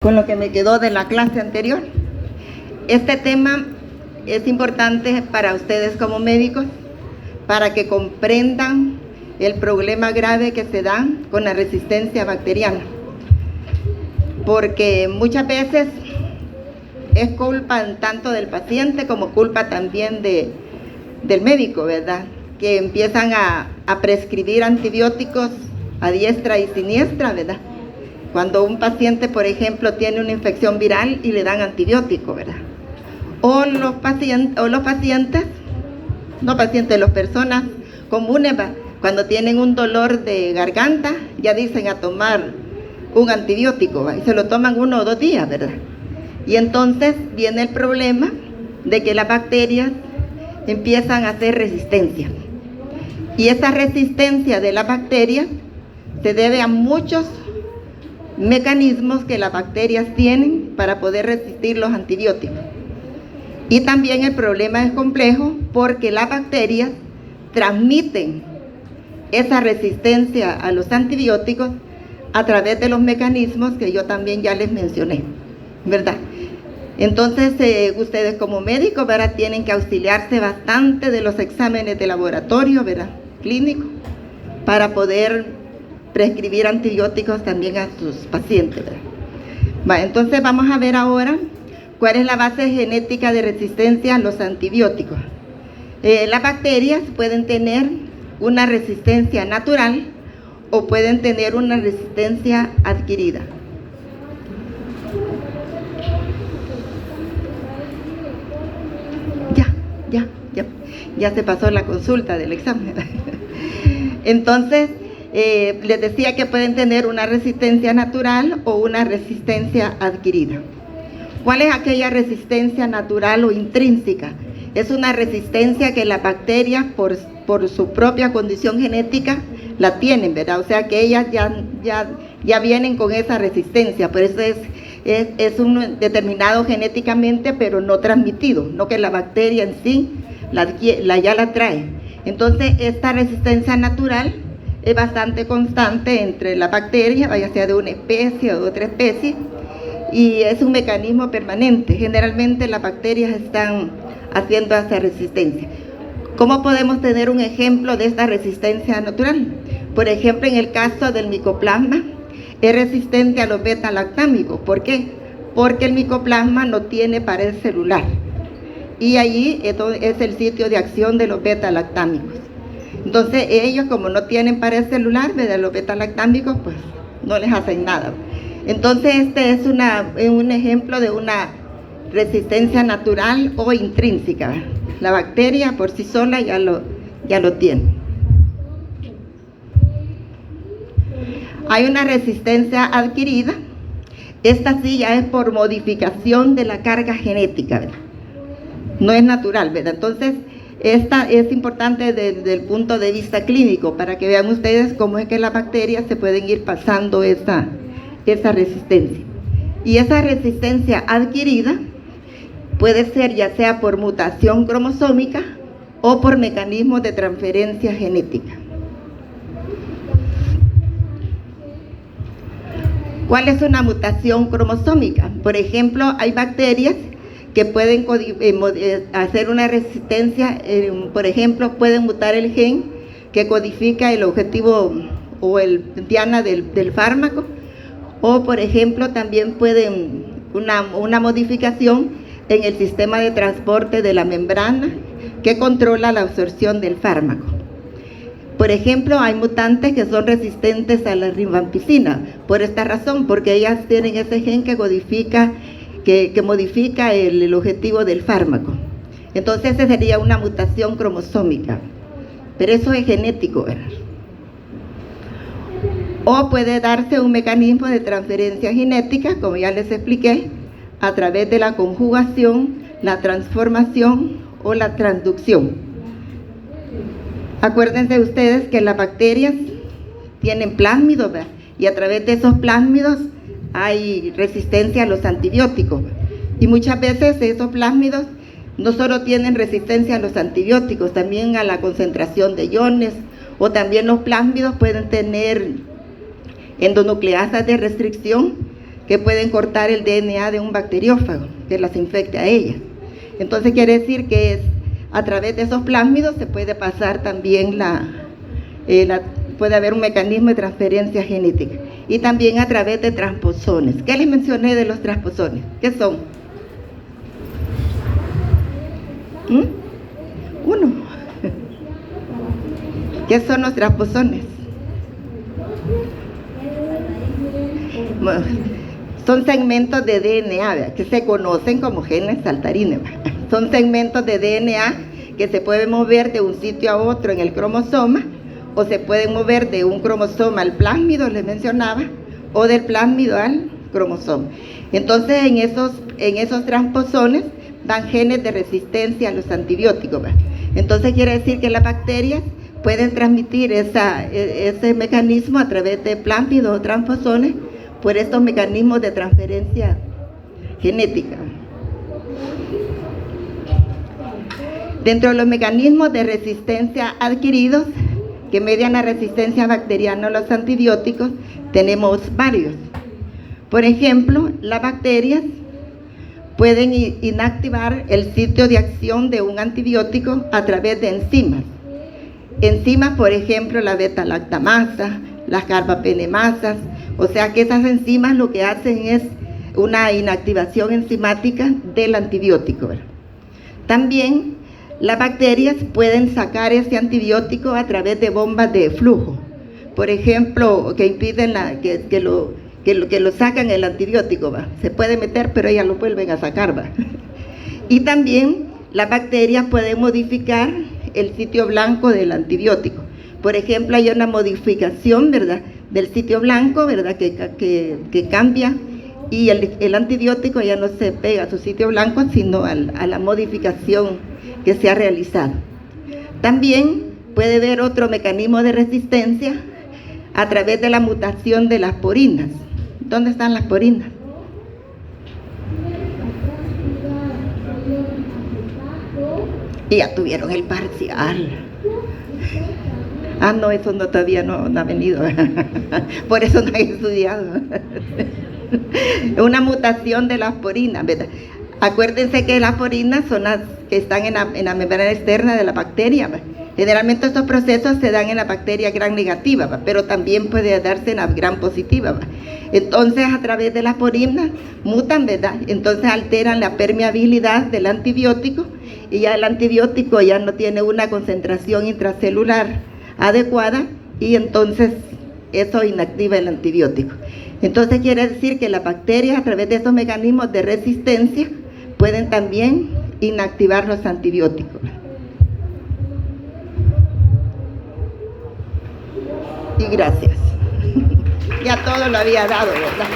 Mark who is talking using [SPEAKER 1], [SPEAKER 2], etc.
[SPEAKER 1] con lo que me quedó de la clase anterior. Este tema es importante para ustedes como médicos, para que comprendan el problema grave que se da con la resistencia bacteriana, porque muchas veces es culpa tanto del paciente como culpa también del médico, ¿verdad? Que empiezan a prescribir antibióticos a diestra y siniestra, ¿verdad? Cuando un paciente, por ejemplo, tiene una infección viral y le dan antibiótico, ¿verdad? O las personas comunes, ¿verdad? Cuando tienen un dolor de garganta, ya dicen a tomar un antibiótico, ¿verdad? Y se lo toman 1 o 2 días, ¿verdad? Y entonces viene el problema de que las bacterias empiezan a hacer resistencia. Y esa resistencia de las bacterias se debe a muchos mecanismos que las bacterias tienen para poder resistir los antibióticos. Y también el problema es complejo porque las bacterias transmiten esa resistencia a los antibióticos a través de los mecanismos que yo también ya les mencioné, ¿verdad? Entonces, ustedes como médicos, ¿verdad?, tienen que auxiliarse bastante de los exámenes de laboratorio, ¿verdad?, clínicos, para poder prescribir antibióticos también a sus pacientes, ¿verdad? Bueno, entonces vamos a ver ahora cuál es la base genética de resistencia a los antibióticos. Las bacterias pueden tener una resistencia natural o pueden tener una resistencia adquirida. Ya se pasó la consulta del examen. Entonces, les decía que pueden tener una resistencia natural o una resistencia adquirida. ¿Cuál es aquella resistencia natural o intrínseca? Es una resistencia que las bacterias por su propia condición genética la tienen, ¿verdad? O sea que ellas ya vienen con esa resistencia, por eso es un determinado genéticamente, pero no transmitido, no que la bacteria en sí ya la trae. Entonces esta resistencia natural es bastante constante entre la bacteria, ya sea de una especie o de otra especie, y es un mecanismo permanente. Generalmente las bacterias están haciendo esa resistencia. ¿Cómo podemos tener un ejemplo de esta resistencia natural? Por ejemplo, en el caso del micoplasma, es resistente a los beta-lactámicos. ¿Por qué? Porque el micoplasma no tiene pared celular, y allí es el sitio de acción de los beta-lactámicos. Entonces ellos, como no tienen pared celular, ¿verdad?, los beta-lactámicos pues no les hacen nada. Entonces este es un ejemplo de una resistencia natural o intrínseca. La bacteria por sí sola ya lo tiene. Hay una resistencia adquirida. Esta sí ya es por modificación de la carga genética, ¿verdad? No es natural, ¿verdad? Entonces esta es importante desde el punto de vista clínico, para que vean ustedes cómo es que las bacterias se pueden ir pasando esa resistencia. Y esa resistencia adquirida puede ser ya sea por mutación cromosómica o por mecanismos de transferencia genética. ¿Cuál es una mutación cromosómica? Por ejemplo, hay bacterias que pueden hacer una resistencia, por ejemplo, pueden mutar el gen que codifica el objetivo o el diana del fármaco, o por ejemplo también pueden una modificación en el sistema de transporte de la membrana que controla la absorción del fármaco. Por ejemplo, hay mutantes que son resistentes a la rifampicina por esta razón, porque ellas tienen ese gen que codifica que modifica el objetivo del fármaco. Entonces esa sería una mutación cromosómica, pero eso es genético, ¿verdad? O puede darse un mecanismo de transferencia genética, como ya les expliqué, a través de la conjugación, la transformación o la transducción. Acuérdense ustedes que las bacterias tienen plásmidos, ¿verdad?, y a través de esos plásmidos hay resistencia a los antibióticos, y muchas veces esos plásmidos no solo tienen resistencia a los antibióticos, también a la concentración de iones, o también los plásmidos pueden tener endonucleasas de restricción que pueden cortar el DNA de un bacteriófago que las infecte a ellas. Entonces quiere decir que a través de esos plásmidos se puede pasar también puede haber un mecanismo de transferencia genética, y también a través de transposones. ¿Qué les mencioné de los transposones? ¿Qué son? Uno. ¿Qué son los transposones? Bueno, son segmentos de DNA, ¿verdad?, que se conocen como genes saltarines. Son segmentos de DNA que se pueden mover de un sitio a otro en el cromosoma, o se pueden mover de un cromosoma al plásmido, les mencionaba, o del plásmido al cromosoma. Entonces en esos transposones dan genes de resistencia a los antibióticos, ¿verdad? Entonces quiere decir que las bacterias pueden transmitir ese mecanismo a través de plásmidos o transposones por estos mecanismos de transferencia genética. Dentro de los mecanismos de resistencia adquiridos que median la resistencia bacteriana a los antibióticos, tenemos varios. Por ejemplo, las bacterias pueden inactivar el sitio de acción de un antibiótico a través de enzimas. Enzimas, por ejemplo, la beta-lactamasa, las carbapenemasas, o sea que esas enzimas lo que hacen es una inactivación enzimática del antibiótico, ¿verdad? También las bacterias pueden sacar ese antibiótico a través de bombas de flujo, por ejemplo, que impiden que lo sacan el antibiótico, ¿va? Se puede meter, pero ellas lo vuelven a sacar, ¿va? Y también las bacterias pueden modificar el sitio blanco del antibiótico. Por ejemplo, hay una modificación, ¿verdad?, del sitio blanco, ¿verdad?, que cambia, y el antibiótico ya no se pega a su sitio blanco, sino a la modificación que se ha realizado. También puede haber otro mecanismo de resistencia a través de la mutación de las porinas. ¿Dónde están las porinas? Y ya tuvieron el parcial. Ah, no, eso todavía no ha venido. Por eso no he estudiado. Una mutación de las porinas, ¿verdad? Acuérdense que las porinas son las que están en la membrana externa de la bacteria, ¿verdad? Generalmente estos procesos se dan en la bacteria gram negativa, ¿verdad?, pero también puede darse en la gram positiva, ¿verdad? Entonces a través de las porinas mutan, ¿verdad? Entonces alteran la permeabilidad del antibiótico, y ya el antibiótico ya no tiene una concentración intracelular adecuada, y entonces eso inactiva el antibiótico. Entonces quiere decir que las bacterias, a través de esos mecanismos de resistencia, pueden también inactivar los antibióticos. Y gracias. Ya todo lo había dado, ¿verdad?